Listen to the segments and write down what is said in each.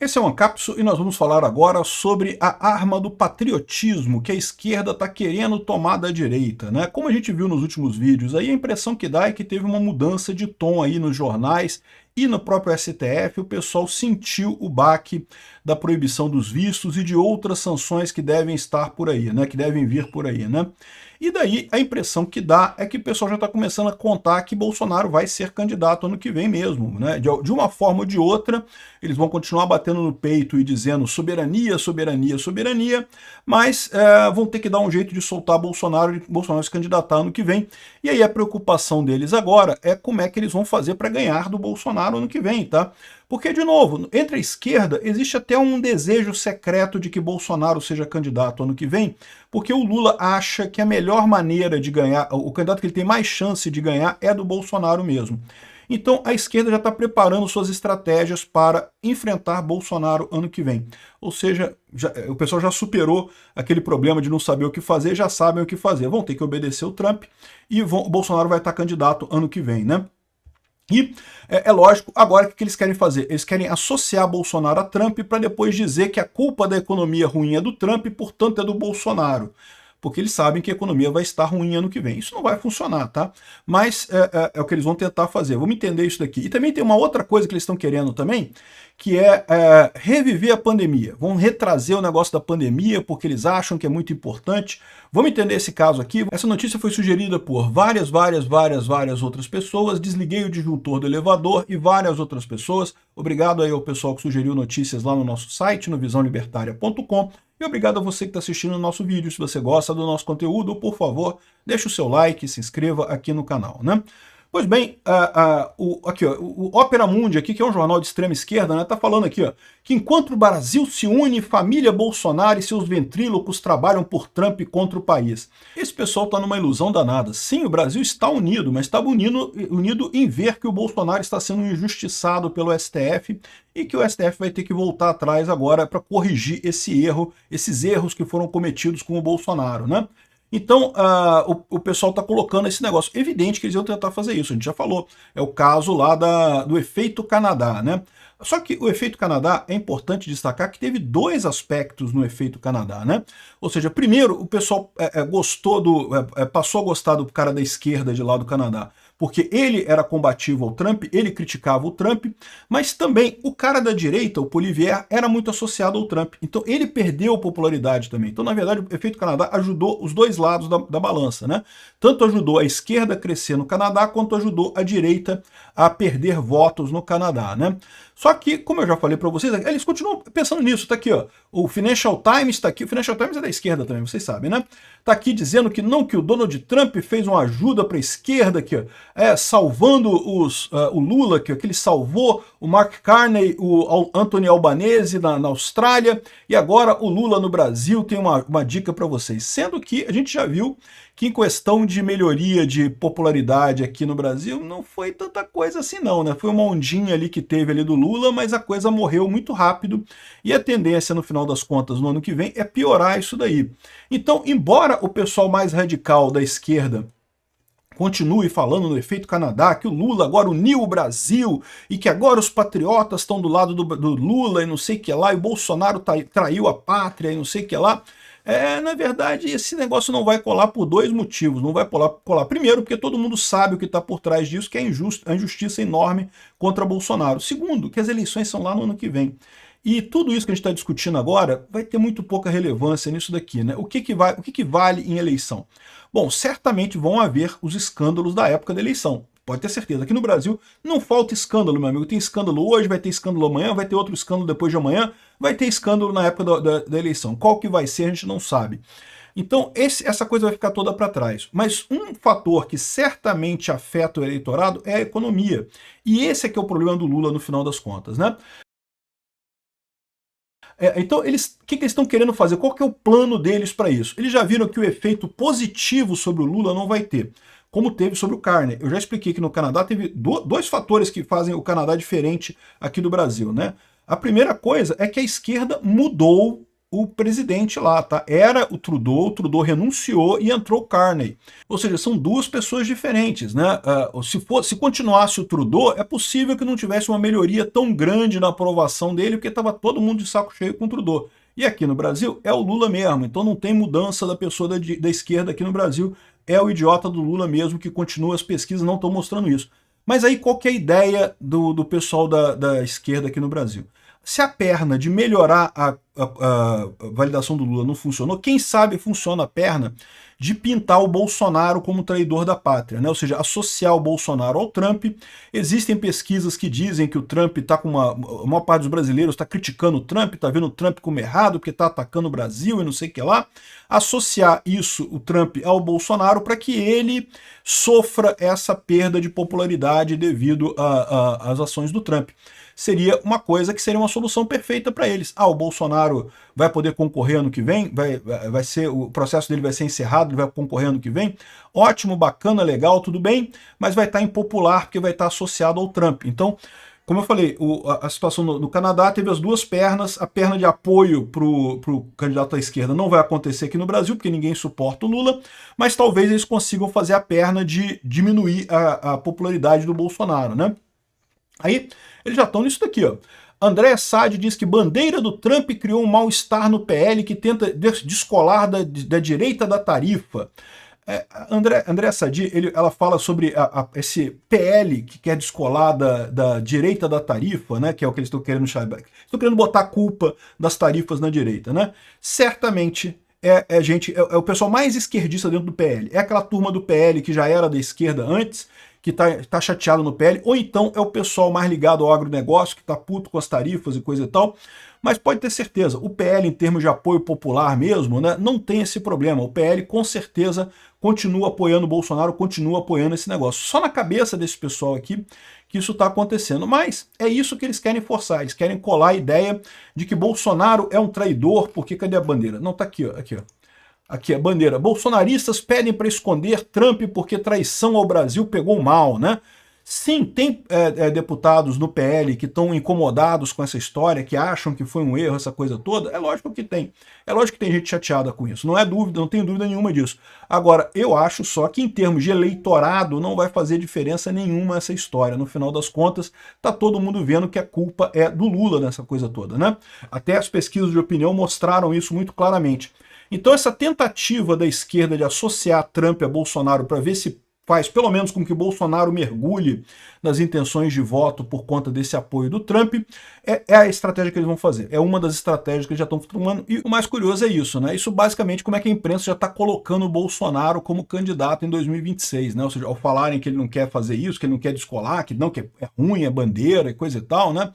Esse é o Ancapso e nós vamos falar agora sobre a arma do patriotismo que a esquerda está querendo tomar da direita, né? Como a gente viu nos últimos vídeos, aí a impressão que dá é que teve uma mudança de tom aí nos jornais e no próprio STF, o pessoal sentiu o baque da proibição dos vistos e de outras sanções que devem estar por aí, né? Que devem vir por aí, né? E daí a impressão que dá é que o pessoal já está começando a contar que Bolsonaro vai ser candidato ano que vem mesmo, né? De uma forma ou de outra, eles vão continuar batendo no peito e dizendo soberania, soberania, soberania, mas vão ter que dar um jeito de soltar Bolsonaro e Bolsonaro se candidatar ano que vem. E aí a preocupação deles agora é como é que eles vão fazer para ganhar do Bolsonaro ano que vem, tá? Porque, de novo, entre a esquerda existe até um desejo secreto de que Bolsonaro seja candidato ano que vem, porque o Lula acha que a melhor maneira de ganhar, o candidato que ele tem mais chance de ganhar é do Bolsonaro mesmo. Então a esquerda já está preparando suas estratégias para enfrentar Bolsonaro ano que vem. Ou seja, o pessoal já superou aquele problema de não saber o que fazer, já sabem o que fazer. Vão ter que obedecer o Trump e o Bolsonaro vai estar candidato ano que vem, né? E é lógico, agora o que eles querem fazer? Eles querem associar Bolsonaro a Trump para depois dizer que a culpa da economia ruim é do Trump e, portanto, é do Bolsonaro. Porque eles sabem que a economia vai estar ruim ano que vem. Isso não vai funcionar, tá? Mas é o que eles vão tentar fazer. Vamos entender isso daqui. E também tem uma outra coisa que eles estão querendo também, que é reviver a pandemia. Vão retrazer o negócio da pandemia, porque eles acham que é muito importante. Vamos entender esse caso aqui. Essa notícia foi sugerida por várias outras pessoas. Desliguei o disjuntor do elevador e várias outras pessoas. Obrigado aí ao pessoal que sugeriu notícias lá no nosso site, no visãolibertaria.com. E obrigado a você que está assistindo o nosso vídeo. Se você gosta do nosso conteúdo, por favor, deixe o seu like e se inscreva aqui no canal, né? Pois bem, aqui, ó, o Opera Mundi, aqui, que é um jornal de extrema esquerda, né, tá falando aqui, ó, que enquanto o Brasil se une, família Bolsonaro e seus ventrílocos trabalham por Trump contra o país. Esse pessoal está numa ilusão danada. Sim, o Brasil está unido, mas está unido em ver que o Bolsonaro está sendo injustiçado pelo STF e que o STF vai ter que voltar atrás agora para corrigir esses erros que foram cometidos com o Bolsonaro, né? Então, o pessoal está colocando esse negócio. Evidente que eles iam tentar fazer isso, a gente já falou. É o caso lá do efeito Canadá, né? Só que o efeito Canadá, é importante destacar que teve dois aspectos no efeito Canadá, né? Ou seja, primeiro, o pessoal passou a gostar do cara da esquerda de lá do Canadá, porque ele era combativo ao Trump, ele criticava o Trump, mas também o cara da direita, o Poilievre, era muito associado ao Trump. Então ele perdeu popularidade também. Então, na verdade, o efeito Canadá ajudou os dois lados da balança, né? Tanto ajudou a esquerda a crescer no Canadá, quanto ajudou a direita a perder votos no Canadá, né? Só que, como eu já falei para vocês, eles continuam pensando nisso. Tá aqui, ó. O Financial Times está aqui. O Financial Times é da esquerda também, vocês sabem, né? Tá aqui dizendo que não, que o Donald Trump fez uma ajuda para a esquerda aqui, ó, salvando o Lula, que ele salvou o Mark Carney, o Anthony Albanese na Austrália, e agora o Lula no Brasil. Tem uma dica para vocês. Sendo que a gente já viu que em questão de melhoria de popularidade aqui no Brasil, não foi tanta coisa assim não, né? Foi uma ondinha ali que teve ali do Lula, mas a coisa morreu muito rápido, e a tendência, no final das contas, no ano que vem, é piorar isso daí. Então, embora o pessoal mais radical da esquerda continue falando no efeito Canadá, que o Lula agora uniu o Brasil e que agora os patriotas estão do lado do Lula e não sei o que lá, e o Bolsonaro traiu a pátria e não sei o que lá, na verdade, esse negócio não vai colar por dois motivos. Não vai colar. Primeiro, porque todo mundo sabe o que está por trás disso, que é a injustiça enorme contra Bolsonaro. Segundo, que as eleições são lá no ano que vem. E tudo isso que a gente está discutindo agora vai ter muito pouca relevância nisso daqui, né? O que vale em eleição? Bom, certamente vão haver os escândalos da época da eleição. Pode ter certeza. Aqui no Brasil não falta escândalo, meu amigo. Tem escândalo hoje, vai ter escândalo amanhã, vai ter outro escândalo depois de amanhã, vai ter escândalo na época da eleição. Qual que vai ser, a gente não sabe. Então, essa coisa vai ficar toda para trás. Mas um fator que certamente afeta o eleitorado é a economia. E esse é que é o problema do Lula no final das contas, né? Então, o que eles estão querendo fazer? Qual que é o plano deles para isso? Eles já viram que o efeito positivo sobre o Lula não vai ter, como teve sobre o Carney. Eu já expliquei que no Canadá teve dois fatores que fazem o Canadá diferente aqui do Brasil, né? A primeira coisa é que a esquerda mudou o presidente lá, tá? Era o Trudeau renunciou e entrou o Carney. Ou seja, são duas pessoas diferentes, né? Se continuasse o Trudeau, é possível que não tivesse uma melhoria tão grande na aprovação dele, porque estava todo mundo de saco cheio com o Trudeau. E aqui no Brasil é o Lula mesmo, então não tem mudança da pessoa da esquerda aqui no Brasil, é o idiota do Lula mesmo que continua, as pesquisas não estão mostrando isso. Mas aí qual que é a ideia do pessoal da esquerda aqui no Brasil? Se a perna de melhorar a validação do Lula não funcionou, quem sabe funciona a perna de pintar o Bolsonaro como traidor da pátria, né? Ou seja, associar o Bolsonaro ao Trump. Existem pesquisas que dizem que o Trump está com a maior parte dos brasileiros está criticando o Trump, está vendo o Trump como errado, porque está atacando o Brasil e não sei o que lá. Associar isso, o Trump, ao Bolsonaro, para que ele sofra essa perda de popularidade devido às ações do Trump. Seria uma coisa que seria uma solução perfeita para eles. O Bolsonaro vai poder concorrer ano que vem, o processo dele vai ser encerrado, ele vai concorrer ano que vem. Ótimo, bacana, legal, tudo bem, mas vai estar impopular porque vai estar associado ao Trump. Então, como eu falei, a situação no Canadá teve as duas pernas, a perna de apoio para o candidato à esquerda não vai acontecer aqui no Brasil, porque ninguém suporta o Lula, mas talvez eles consigam fazer a perna de diminuir a popularidade do Bolsonaro, né? Aí, eles já estão nisso daqui, ó. André Sade diz que bandeira do Trump criou um mal-estar no PL que tenta descolar da direita da tarifa. André Sade, ela fala sobre esse PL que quer descolar da direita da tarifa, né, que é o que eles estão querendo chamar. Estão querendo botar a culpa das tarifas na direita, né? Certamente é o pessoal mais esquerdista dentro do PL. É aquela turma do PL que já era da esquerda antes, que tá chateado no PL, ou então é o pessoal mais ligado ao agronegócio, que tá puto com as tarifas e coisa e tal. Mas pode ter certeza, o PL, em termos de apoio popular mesmo, né, não tem esse problema. O PL, com certeza, continua apoiando o Bolsonaro, continua apoiando esse negócio. Só na cabeça desse pessoal aqui que isso está acontecendo. Mas é isso que eles querem forçar. Eles querem colar a ideia de que Bolsonaro é um traidor, porque cadê a bandeira? Não, tá aqui, ó. Aqui, ó. Aqui, a bandeira. Bolsonaristas pedem para esconder Trump porque traição ao Brasil pegou mal, né? Sim, tem deputados no PL que estão incomodados com essa história, que acham que foi um erro, essa coisa toda. É lógico que tem. É lógico que tem gente chateada com isso. Não é dúvida, não tenho dúvida nenhuma disso. Agora, eu acho só que em termos de eleitorado não vai fazer diferença nenhuma essa história. No final das contas, tá todo mundo vendo que a culpa é do Lula nessa coisa toda, né? Até as pesquisas de opinião mostraram isso muito claramente. Então essa tentativa da esquerda de associar Trump a Bolsonaro para ver se faz pelo menos com que o Bolsonaro mergulhe nas intenções de voto por conta desse apoio do Trump, é a estratégia que eles vão fazer. É uma das estratégias que eles já estão tomando, e o mais curioso é isso, né? Isso basicamente como é que a imprensa já está colocando o Bolsonaro como candidato em 2026, né? Ou seja, ao falarem que ele não quer fazer isso, que ele não quer descolar, que não, que é ruim, é bandeira e coisa e tal, né?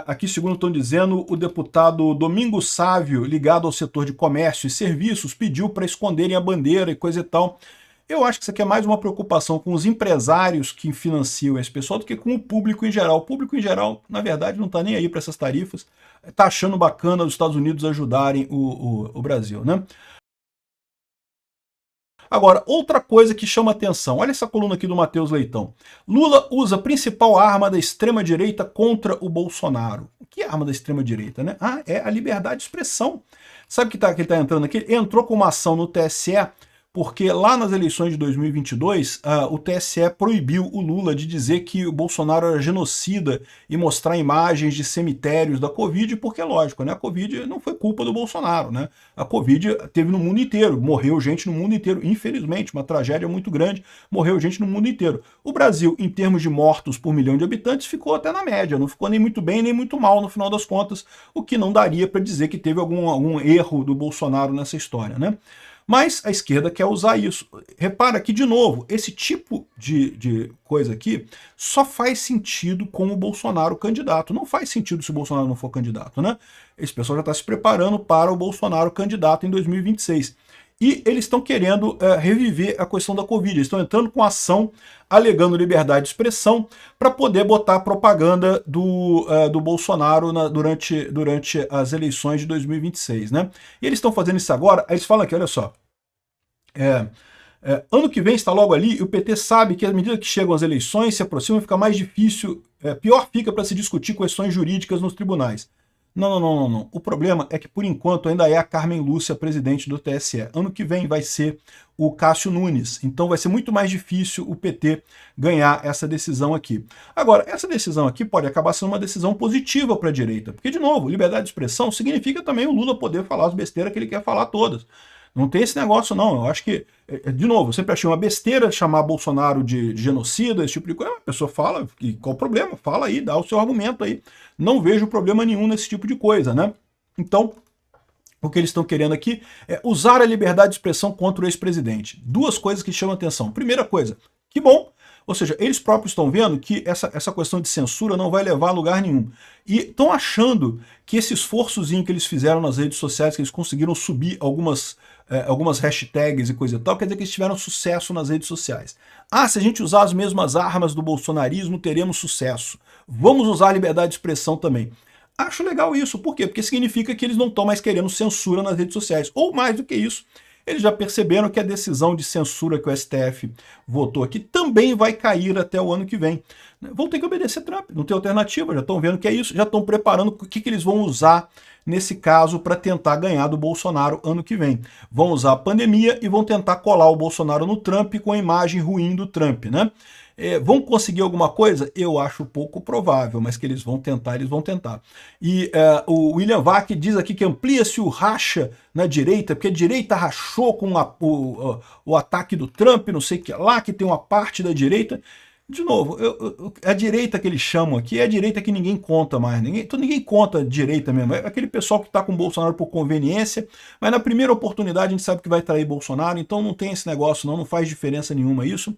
Aqui, segundo estão dizendo, o deputado Domingos Sávio, ligado ao setor de comércio e serviços, pediu para esconderem a bandeira e coisa e tal. Eu acho que isso aqui é mais uma preocupação com os empresários que financiam esse pessoal do que com o público em geral. O público em geral, na verdade, não está nem aí para essas tarifas, está achando bacana os Estados Unidos ajudarem o Brasil, né? Agora, outra coisa que chama atenção, olha essa coluna aqui do Matheus Leitão. Lula usa a principal arma da extrema-direita contra o Bolsonaro. O que é a arma da extrema-direita, né? É a liberdade de expressão. Sabe que ele está entrando aqui? Ele entrou com uma ação no TSE, porque lá nas eleições de 2022, o TSE proibiu o Lula de dizer que o Bolsonaro era genocida e mostrar imagens de cemitérios da Covid, porque, lógico, né, a Covid não foi culpa do Bolsonaro, né? A Covid teve no mundo inteiro, morreu gente no mundo inteiro, infelizmente, uma tragédia muito grande, morreu gente no mundo inteiro. O Brasil, em termos de mortos por milhão de habitantes, ficou até na média, não ficou nem muito bem nem muito mal no final das contas, o que não daria para dizer que teve algum erro do Bolsonaro nessa história, né? Mas a esquerda quer usar isso. Repara que, de novo, esse tipo de coisa aqui só faz sentido com o Bolsonaro candidato. Não faz sentido se o Bolsonaro não for candidato, né? Esse pessoal já está se preparando para o Bolsonaro candidato em 2026. E eles estão querendo reviver a questão da Covid. Eles estão entrando com ação alegando liberdade de expressão para poder botar a propaganda do Bolsonaro durante as eleições de 2026, né? E eles estão fazendo isso agora, eles falam aqui, olha só, ano que vem está logo ali e o PT sabe que à medida que chegam as eleições, se aproximam, fica mais difícil, pior fica para se discutir questões jurídicas nos tribunais. Não, não, não, não, não. O problema é que, por enquanto, ainda é a Carmen Lúcia presidente do TSE. Ano que vem vai ser o Cássio Nunes. Então vai ser muito mais difícil o PT ganhar essa decisão aqui. Agora, essa decisão aqui pode acabar sendo uma decisão positiva para a direita. Porque, de novo, liberdade de expressão significa também o Lula poder falar as besteiras que ele quer falar todas. Não tem esse negócio, não. Eu acho que, de novo, eu sempre achei uma besteira chamar Bolsonaro de genocida, esse tipo de coisa. A pessoa fala, e qual o problema? Fala aí, dá o seu argumento aí. Não vejo problema nenhum nesse tipo de coisa, né? Então, o que eles estão querendo aqui é usar a liberdade de expressão contra o ex-presidente. Duas coisas que chamam atenção. Primeira coisa, que bom. Ou seja, eles próprios estão vendo que essa questão de censura não vai levar a lugar nenhum. E estão achando que esse esforçozinho que eles fizeram nas redes sociais, que eles conseguiram subir algumas hashtags e coisa e tal, quer dizer que eles tiveram sucesso nas redes sociais. Ah, se a gente usar as mesmas armas do bolsonarismo, teremos sucesso. Vamos usar a liberdade de expressão também. Acho legal isso. Por quê? Porque significa que eles não estão mais querendo censura nas redes sociais. Ou mais do que isso, eles já perceberam que a decisão de censura que o STF votou aqui também vai cair até o ano que vem. Vão ter que obedecer Trump, não tem alternativa, já estão vendo que é isso, já estão preparando o que eles vão usar nesse caso para tentar ganhar do Bolsonaro ano que vem. Vão usar a pandemia e vão tentar colar o Bolsonaro no Trump com a imagem ruim do Trump, né? Vão conseguir alguma coisa? Eu acho pouco provável, mas que eles vão tentar, eles vão tentar. E o William Vac diz aqui que amplia-se o racha na direita, porque a direita rachou com o ataque do Trump, não sei o que lá, que tem uma parte da direita. De novo, a direita que eles chamam aqui é a direita que ninguém conta mais. Ninguém conta direita mesmo. É aquele pessoal que está com o Bolsonaro por conveniência, mas na primeira oportunidade a gente sabe que vai trair Bolsonaro, então não tem esse negócio não faz diferença nenhuma isso.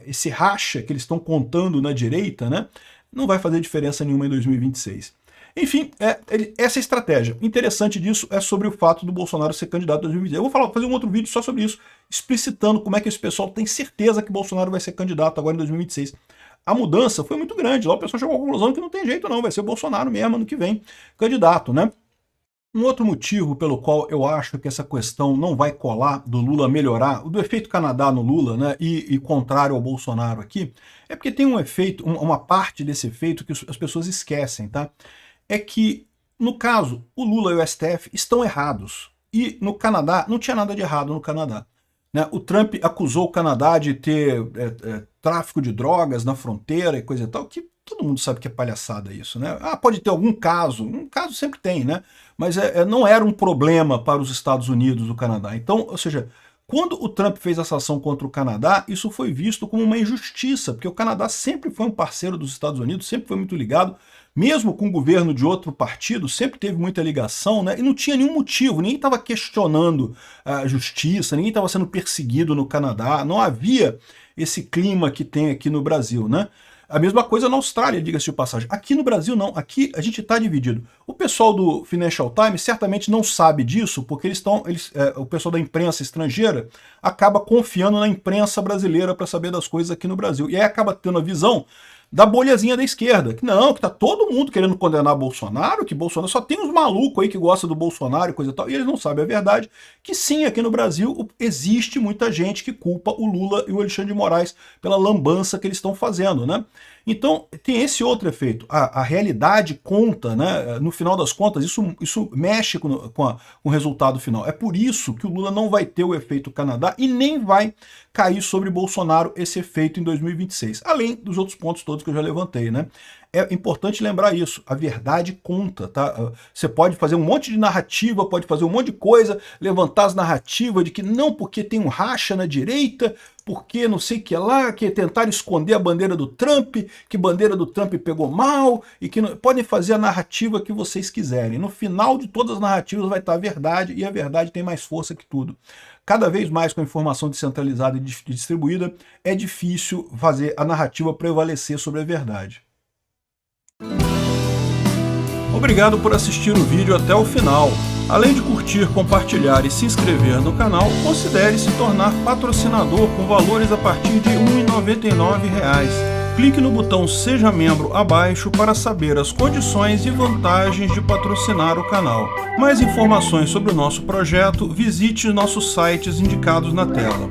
Esse racha que eles estão contando na direita, né, não vai fazer diferença nenhuma em 2026. Enfim, essa estratégia. Interessante disso é sobre o fato do Bolsonaro ser candidato em 2026. Eu vou fazer um outro vídeo só sobre isso, explicitando como é que esse pessoal tem certeza que Bolsonaro vai ser candidato agora em 2026. A mudança foi muito grande, lá o pessoal chegou à conclusão que não tem jeito não, vai ser Bolsonaro mesmo ano que vem candidato, né? Um outro motivo pelo qual eu acho que essa questão não vai colar do Lula melhorar, do efeito Canadá no Lula, né, e contrário ao Bolsonaro aqui, é porque tem um efeito, uma parte desse efeito que as pessoas esquecem, tá? É que, no caso, o Lula e o STF estão errados. E no Canadá, não tinha nada de errado no Canadá. Né? O Trump acusou o Canadá de ter tráfico de drogas na fronteira e coisa e tal, que todo mundo sabe que é palhaçada isso, né? Ah, pode ter algum caso, um caso sempre tem, né? Mas não era um problema para os Estados Unidos, o Canadá. Então, ou seja, quando o Trump fez essa ação contra o Canadá, isso foi visto como uma injustiça, porque o Canadá sempre foi um parceiro dos Estados Unidos, sempre foi muito ligado, mesmo com o governo de outro partido, sempre teve muita ligação, né? E não tinha nenhum motivo, ninguém estava questionando a justiça, ninguém estava sendo perseguido no Canadá, não havia esse clima que tem aqui no Brasil, né? A mesma coisa na Austrália, diga-se de passagem. Aqui no Brasil não, aqui a gente está dividido. O pessoal do Financial Times certamente não sabe disso, porque o pessoal da imprensa estrangeira acaba confiando na imprensa brasileira para saber das coisas aqui no Brasil. E aí acaba tendo a visão da bolhazinha da esquerda, que não, que tá todo mundo querendo condenar Bolsonaro, que Bolsonaro só tem uns malucos aí que gostam do Bolsonaro e coisa e tal, e eles não sabem a verdade, que sim, aqui no Brasil existe muita gente que culpa o Lula e o Alexandre de Moraes pela lambança que eles estão fazendo, né? Então, tem esse outro efeito. A realidade conta, né? No final das contas, isso mexe com o resultado final. É por isso que o Lula não vai ter o efeito Canadá e nem vai cair sobre Bolsonaro esse efeito em 2026. Além dos outros pontos todos que eu já levantei, né? É importante lembrar isso, a verdade conta, tá? Você pode fazer um monte de narrativa, pode fazer um monte de coisa, levantar as narrativas de que não, porque tem um racha na direita, porque não sei o que lá, que tentaram esconder a bandeira do Trump, que bandeira do Trump pegou mal, e que não, podem fazer a narrativa que vocês quiserem. No final de todas as narrativas vai estar a verdade, e a verdade tem mais força que tudo. Cada vez mais com a informação descentralizada e distribuída, é difícil fazer a narrativa prevalecer sobre a verdade. Obrigado por assistir o vídeo até o final. Além de curtir, compartilhar e se inscrever no canal, considere se tornar patrocinador com valores a partir de R$ 1,99. Clique no botão Seja Membro abaixo para saber as condições e vantagens de patrocinar o canal. Mais informações sobre o nosso projeto, visite nossos sites indicados na tela.